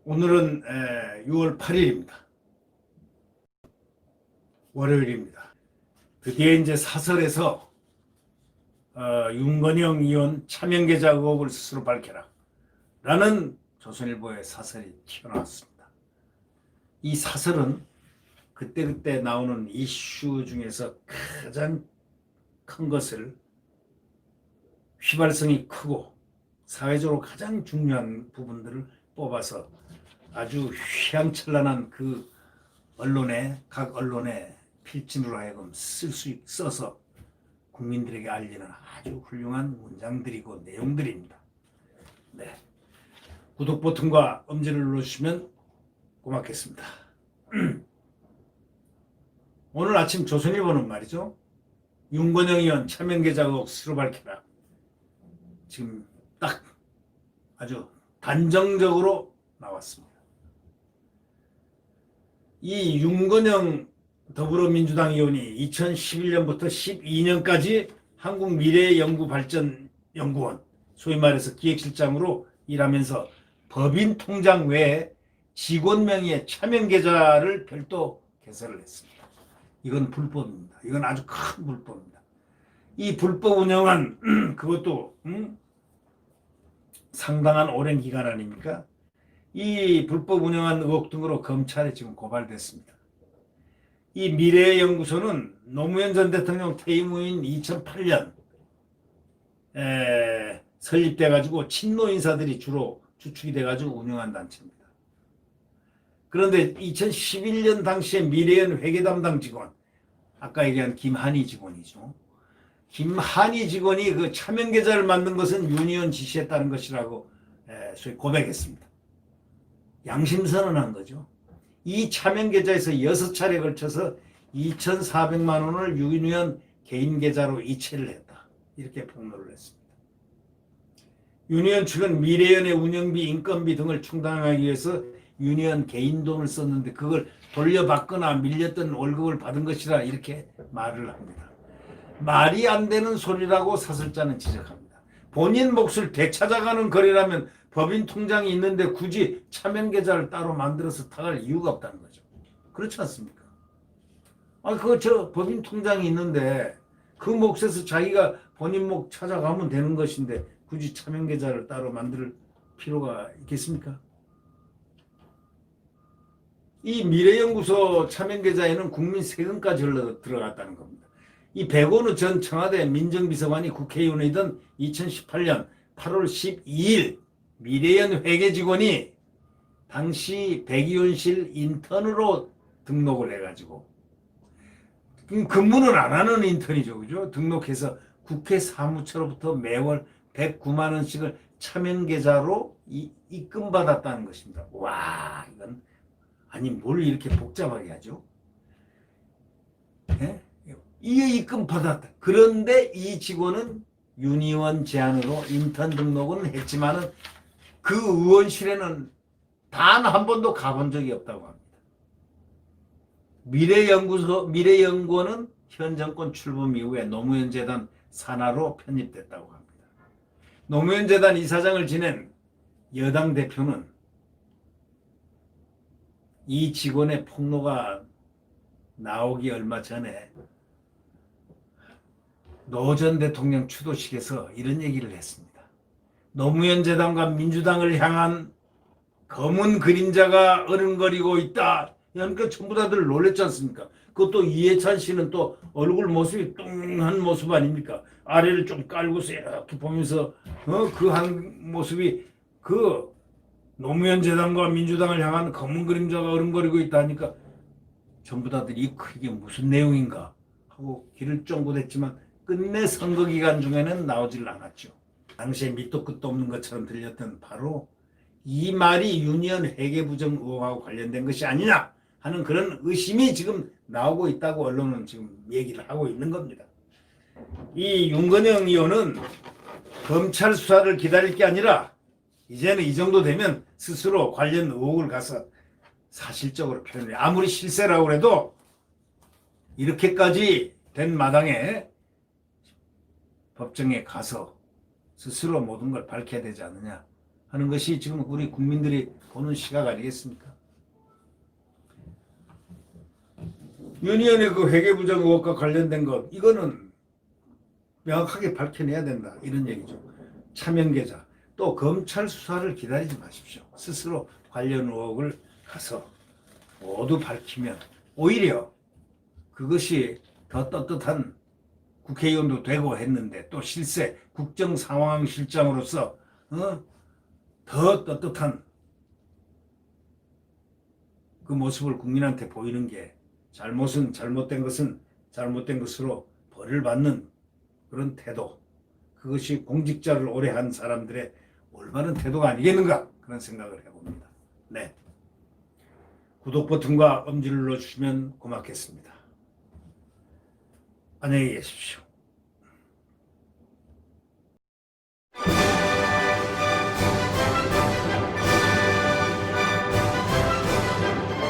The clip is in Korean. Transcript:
오늘은 6월 8일입니다. 월요일입니다. 드디어 이제 사설에서 윤건영 의원 차명 계좌 의혹을 스스로 밝혀라 라는 조선일보의 사설이 튀어나왔습니다. 이 사설은 그때그때 나오는 이슈 중에서 가장 큰 것을 휘발성이 크고 사회적으로 가장 중요한 부분들을 뽑아서 아주 휘황찬란한 그 각 언론의 필진으로 하여금 써서 국민들에게 알리는 아주 훌륭한 문장들이고 내용들입니다. 네. 구독 버튼과 엄지를 눌러주시면 고맙겠습니다. 오늘 아침 조선일보는 말이죠. 윤건영 의원 차명 계좌 의혹 스스로 밝혀라. 지금 딱 아주 단정적으로 나왔습니다. 이 윤건영 더불어민주당 의원이 2011년부터 12년까지 한국미래연구발전연구원 소위 말해서 기획실장으로 일하면서 법인 통장 외에 직원 명의의 차명 계좌를 별도 개설을 했습니다. 이건 불법입니다. 이건 아주 큰 불법입니다. 이 불법 운영한 그것도 상당한 오랜 기간 아닙니까? 이 불법 운영한 의혹 등으로 검찰에 지금 고발됐습니다. 이 미래연구소는 노무현 전 대통령 퇴임 후인 2008년 설립돼 가지고 친노 인사들이 주로 주축이 돼 가지고 운영한 단체입니다. 그런데 2011년 당시에 미래연 회계 담당 직원, 아까 얘기한 김한희 직원이죠. 김한희 직원이 그 차명 계좌를 만든 것은 윤 의원 지시했다는 것이라고 소위 고백했습니다. 양심선언한 거죠. 이 차명 계좌에서 6차례에 걸쳐서 2,400만 원을 윤 의원 개인 계좌로 이체를 했다. 이렇게 폭로를 했습니다. 윤 의원 측은 미래연의 운영비, 인건비 등을 충당하기 위해서 윤 의원 개인 돈을 썼는데 그걸 돌려받거나 밀렸던 월급을 받은 것이라 이렇게 말을 합니다. 말이 안 되는 소리라고 사설자는 지적합니다. 본인 몫을 되찾아가는 거래라면 법인 통장이 있는데 굳이 차명 계좌를 따로 만들어서 타갈 이유가 없다는 거죠. 그렇지 않습니까? 법인 통장이 있는데 그 몫에서 자기가 본인 몫 찾아가면 되는 것인데 굳이 차명 계좌를 따로 만들 필요가 있겠습니까? 이 미래연구소 차명 계좌에는 국민 세금까지 흘러 들어갔다는 겁니다. 이 백원우 전 청와대 민정비서관이 국회의원이던 2018년 8월 12일 미래연 회계 직원이 당시 백의원실 인턴으로 등록을 해가지고 근무는 안 하는 인턴이죠, 그죠? 등록해서 국회 사무처로부터 매월 109만 원씩을 차명 계좌로 입금받았다는 것입니다. 와, 이건 아니 뭘 이렇게 복잡하게 하죠? 예? 이 입금 받았다. 그런데 이 직원은 윤 의원 제안으로 인턴 등록은 했지만은 그 의원실에는 단 한 번도 가본 적이 없다고 합니다. 미래연구원은 현 정권 출범 이후에 노무현 재단 산하로 편입됐다고 합니다. 노무현 재단 이사장을 지낸 여당 대표는 이 직원의 폭로가 나오기 얼마 전에 노 전 대통령 추도식에서 이런 얘기를 했습니다. 노무현 재단과 민주당을 향한 검은 그림자가 어른거리고 있다. 그러니까 전부 다들 놀랬지 않습니까? 그것도 이해찬 씨는 또 얼굴 모습이 뚱한 모습 아닙니까? 아래를 좀 깔고서 이렇게 보면서 그 한 모습이 그 노무현 재단과 민주당을 향한 검은 그림자가 어른거리고 있다 하니까 전부 다들 이게 무슨 내용인가 하고 귀를 쫑긋했지만 끝내 선거 기간 중에는 나오질 않았죠. 당시에 밑도 끝도 없는 것처럼 들렸던 바로 이 말이 윤 의원 회계부정 의혹하고 관련된 것이 아니냐 하는 그런 의심이 지금 나오고 있다고 언론은 지금 얘기를 하고 있는 겁니다. 이 윤건영 의원은 검찰 수사를 기다릴 게 아니라 이제는 이 정도 되면 스스로 관련 의혹을 가서 사실적으로 표현해. 아무리 실세라고 해도 이렇게까지 된 마당에 법정에 가서 스스로 모든 걸 밝혀야 되지 않느냐 하는 것이 지금 우리 국민들이 보는 시각 아니겠습니까? 윤 의원의 그 회계부정 의혹과 관련된 것, 이거는 명확하게 밝혀내야 된다, 이런 얘기죠. 차명 계좌, 또 검찰 수사를 기다리지 마십시오. 스스로 관련 의혹을 가서 모두 밝히면 오히려 그것이 더 떳떳한 국회의원도 되고 했는데, 또 실세 국정상황실장으로서 더 떳떳한 그 모습을 국민한테 보이는 게, 잘못은 잘못된 것은 잘못된 것으로 벌을 받는 그런 태도, 그것이 공직자를 오래 한 사람들의 올바른 태도가 아니겠는가, 그런 생각을 해봅니다. 네, 구독 버튼과 엄지를 눌러주시면 고맙겠습니다. 안녕히 계십시오.